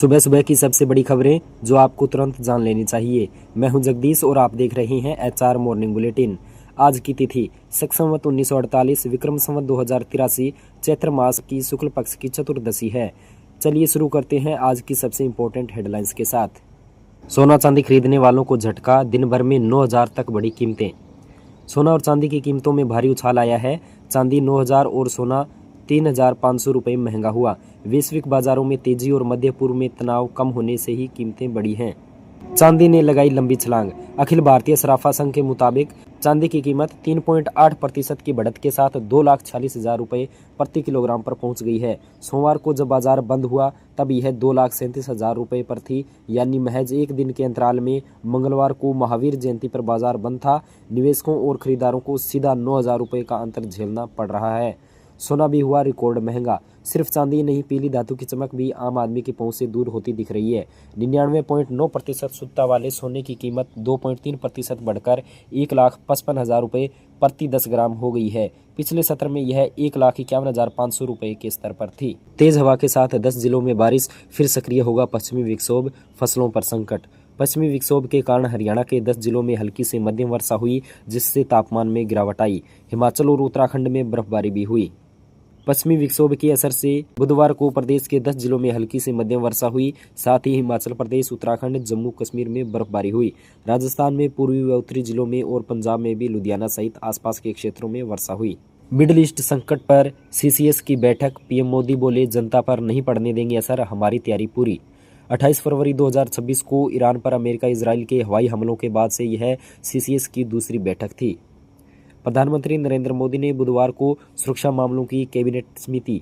सुबह सुबह की सबसे बड़ी खबरें जो आपको तुरंत जान लेनी चाहिए। मैं हूं जगदीश और आप देख रहे हैं एचआर मॉर्निंग बुलेटिन। आज की तिथि शक संवत 1948 विक्रम संवत 2083 चैत्र मास की शुक्ल पक्ष की चतुर्दशी है। चलिए शुरू करते हैं आज की सबसे इम्पोर्टेंट हेडलाइंस के साथ। सोना चांदी खरीदने वालों को झटका, दिन भर में 9,000 तक बढ़ी कीमतें। सोना और चांदी की कीमतों में भारी उछाल आया है। चांदी 9,000 और सोना 3,500 रुपये महंगा हुआ। वैश्विक बाजारों में तेजी और मध्य पूर्व में तनाव कम होने से ही कीमतें बढ़ी हैं। चांदी ने लगाई लंबी छलांग। अखिल भारतीय सराफा संघ के मुताबिक चांदी की कीमत 3.8% की बढ़त के साथ 2,46,000 रुपये प्रति किलोग्राम पर पहुंच गई है। सोमवार को जब बाजार बंद हुआ तब यह 2,37,000 रुपये पर थी, यानी महज एक दिन के अंतराल में। मंगलवार को महावीर जयंती पर बाजार बंद था। निवेशकों और खरीदारों को सीधा 9,000 रुपये का अंतर झेलना पड़ रहा है। सोना भी हुआ रिकॉर्ड महंगा। सिर्फ चांदी नहीं, पीली धातु की चमक भी आम आदमी की पहुंच से दूर होती दिख रही है। 99.9% शुद्धता वाले सोने की कीमत 2.3% बढ़कर 1,55,000 रुपये प्रति 10 ग्राम हो गई है। पिछले सत्र में यह 1,51,500 रुपये के स्तर पर थी। तेज हवा के साथ 10 जिलों में बारिश, फिर सक्रिय होगा पश्चिमी विक्षोभ, फसलों पर संकट। पश्चिमी विक्षोभ के कारण हरियाणा के 10 जिलों में हल्की से मध्यम वर्षा हुई, जिससे तापमान में गिरावट आई। हिमाचल और उत्तराखंड में बर्फबारी भी हुई। पश्चिमी विक्षोभ के असर से बुधवार को प्रदेश के 10 जिलों में हल्की से मध्यम वर्षा हुई। साथ ही हिमाचल प्रदेश, उत्तराखंड, जम्मू कश्मीर में बर्फबारी हुई। राजस्थान में पूर्वी व उत्तरी जिलों में और पंजाब में भी लुधियाना सहित आसपास के क्षेत्रों में वर्षा हुई। मिडिल ईस्ट संकट पर सीसीएस की बैठक। पीएम मोदी बोले, जनता पर नहीं पड़ने देंगे असर, हमारी तैयारी पूरी। 28 फरवरी 2026 को ईरान पर अमेरिका इजराइल के हवाई हमलों के बाद से यह सीसीएस की दूसरी बैठक थी। प्रधानमंत्री नरेंद्र मोदी ने बुधवार को सुरक्षा मामलों की कैबिनेट समिति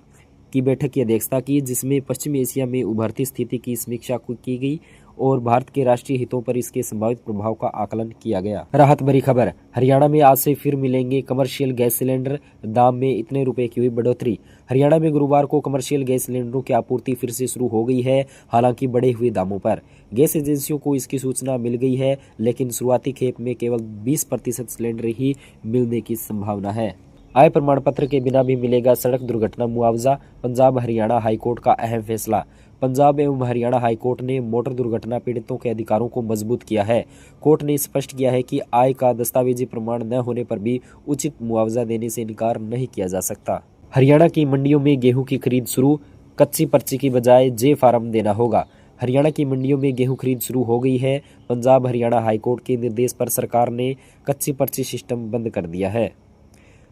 की बैठक की अध्यक्षता की, जिसमें पश्चिमी एशिया में उभरती स्थिति की समीक्षा की गई और भारत के राष्ट्रीय हितों पर इसके संभावित प्रभाव का आकलन किया गया। राहत भरी खबर। हरियाणा में आज से फिर मिलेंगे कमर्शियल गैस सिलेंडर, दाम में इतने रुपए की हुई बढ़ोतरी। हरियाणा में गुरुवार को कमर्शियल गैस सिलेंडरों की आपूर्ति फिर से शुरू हो गई है, हालांकि बढ़े हुए दामों पर। गैस एजेंसियों को इसकी सूचना मिल गई है, लेकिन शुरुआती खेप में केवल 20% सिलेंडर ही मिलने की संभावना है। आय प्रमाण पत्र के बिना भी मिलेगा सड़क दुर्घटना मुआवजा। पंजाब हरियाणा हाईकोर्ट का अहम फैसला। पंजाब एवं हरियाणा हाईकोर्ट ने मोटर दुर्घटना पीड़ितों के अधिकारों को मजबूत किया है। कोर्ट ने स्पष्ट किया है कि आय का दस्तावेजी प्रमाण न होने पर भी उचित मुआवजा देने से इनकार नहीं किया जा सकता। हरियाणा की मंडियों में गेहूं की खरीद शुरू। कच्ची पर्ची की बजाय जे फार्म देना होगा। हरियाणा की मंडियों में गेहूं खरीद शुरू हो गई है। पंजाब हरियाणा हाईकोर्ट के निर्देश पर सरकार ने कच्ची पर्ची सिस्टम बंद कर दिया है।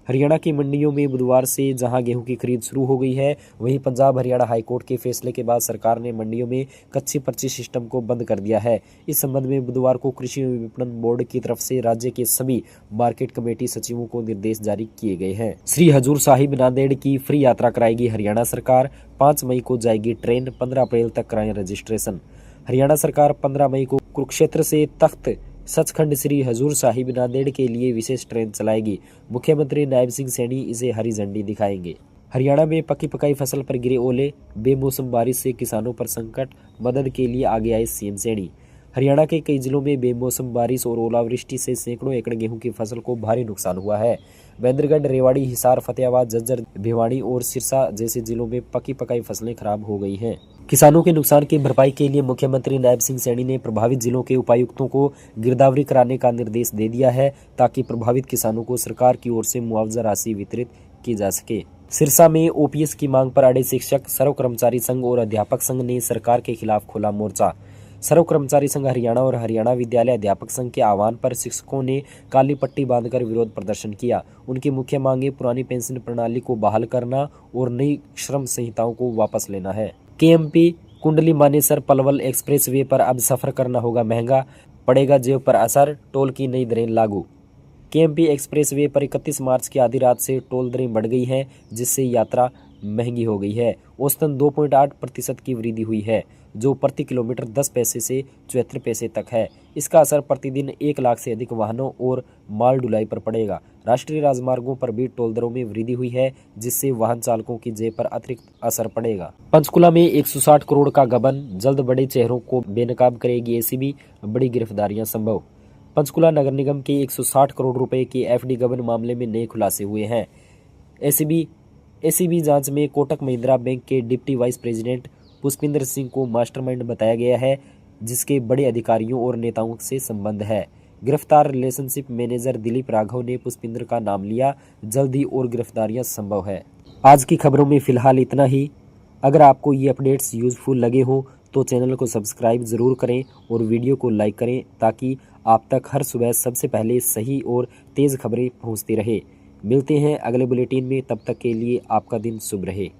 हरियाणा की मंडियों में बुधवार से जहां गेहूं की खरीद शुरू हो गई है, वहीं पंजाब हरियाणा हाईकोर्ट के फैसले के बाद सरकार ने मंडियों में कच्ची पर्ची सिस्टम को बंद कर दिया है। इस संबंध में बुधवार को कृषि विपणन बोर्ड की तरफ से राज्य के सभी मार्केट कमेटी सचिवों को निर्देश जारी किए गए हैं। श्री हजूर साहिब नांदेड़ की फ्री यात्रा कराएगी हरियाणा सरकार। 5 मई को जाएगी ट्रेन, 15 अप्रैल तक कराएं रजिस्ट्रेशन। हरियाणा सरकार 15 मई को कुरुक्षेत्र से तख्त सचखंड श्री हजूर साहिब नांदेड़ के लिए विशेष ट्रेन चलाएगी। मुख्यमंत्री नायब सिंह सैनी इसे हरी झंडी दिखाएंगे। हरियाणा में पकी पकाई फसल पर गिरे ओले, बेमौसम बारिश से किसानों पर संकट, मदद के लिए आगे आए सीएम सैनी। हरियाणा के कई जिलों में बेमौसम बारिश और ओलावृष्टि से सैकड़ों एकड़ गेहूं की फसल को भारी नुकसान हुआ है। महेंद्रगढ़, रेवाड़ी, हिसार, फतेहाबाद, झज्जर, भिवाड़ी और सिरसा जैसे जिलों में पकी पकाई फसलें खराब हो गई हैं। किसानों के नुकसान की भरपाई के लिए मुख्यमंत्री नायब सिंह सैनी ने प्रभावित जिलों के उपायुक्तों को गिरदावरी कराने का निर्देश दे दिया है, ताकि प्रभावित किसानों को सरकार की ओर से मुआवजा राशि वितरित की जा सके। सिरसा में ओपीएस की मांग पर अड़े शिक्षक, सर्व कर्मचारी संघ और अध्यापक संघ ने सरकार के खिलाफ खोला मोर्चा। सर्व कर्मचारी संघ हरियाणा और हरियाणा विद्यालय अध्यापक संघ के आह्वान पर शिक्षकों ने काली पट्टी बांधकर विरोध प्रदर्शन किया। उनकी मुख्य मांगे पुरानी पेंशन प्रणाली को बहाल करना और नई श्रम संहिताओं को वापस लेना है। KMP Kundli Manesar Palwal express way पर अब सफर करना होगा महंगा, पड़ेगा जेब पर असर, टोल की नई दरें लागू। केएमपी एक्सप्रेस वे पर 31 मार्च की आधी रात से टोल दरें बढ़ गई हैं, जिससे यात्रा महंगी हो गई है। औसतन 2.8% की वृद्धि हुई है, जो प्रति किलोमीटर 10 पैसे से 74 पैसे तक है। इसका असर प्रतिदिन 1 लाख से अधिक वाहनों और माल ढुलाई पर पड़ेगा। राष्ट्रीय राजमार्गों पर भी टोल दरों में वृद्धि हुई है, जिससे वाहन चालकों की जेब पर अतिरिक्त असर पड़ेगा। पंचकुला में 160 करोड़ का गबन, जल्द बड़े चेहरों को बेनकाब करेगी एसीबी, बड़ी गिरफ्तारियां संभव। पंचकुला नगर निगम के 160 करोड़ रुपए के एफडी गबन मामले में नए खुलासे हुए हैं। एसीबी जांच में कोटक महिंद्रा बैंक के deputy vice president Pushpinder Singh को मास्टरमाइंड बताया गया है, जिसके बड़े अधिकारियों और नेताओं से संबंध है। गिरफ्तार रिलेशनशिप मैनेजर दिलीप राघव ने पुष्पिंदर का नाम लिया। जल्द ही और गिरफ्तारियां संभव है। आज की खबरों में फिलहाल इतना ही। अगर आपको ये अपडेट्स यूजफुल लगे हों तो चैनल को सब्सक्राइब ज़रूर करें और वीडियो को लाइक करें, ताकि आप तक हर सुबह सबसे पहले सही और तेज़ खबरें पहुंचती रहे। मिलते हैं अगले बुलेटिन में, तब तक के लिए आपका दिन शुभ रहे।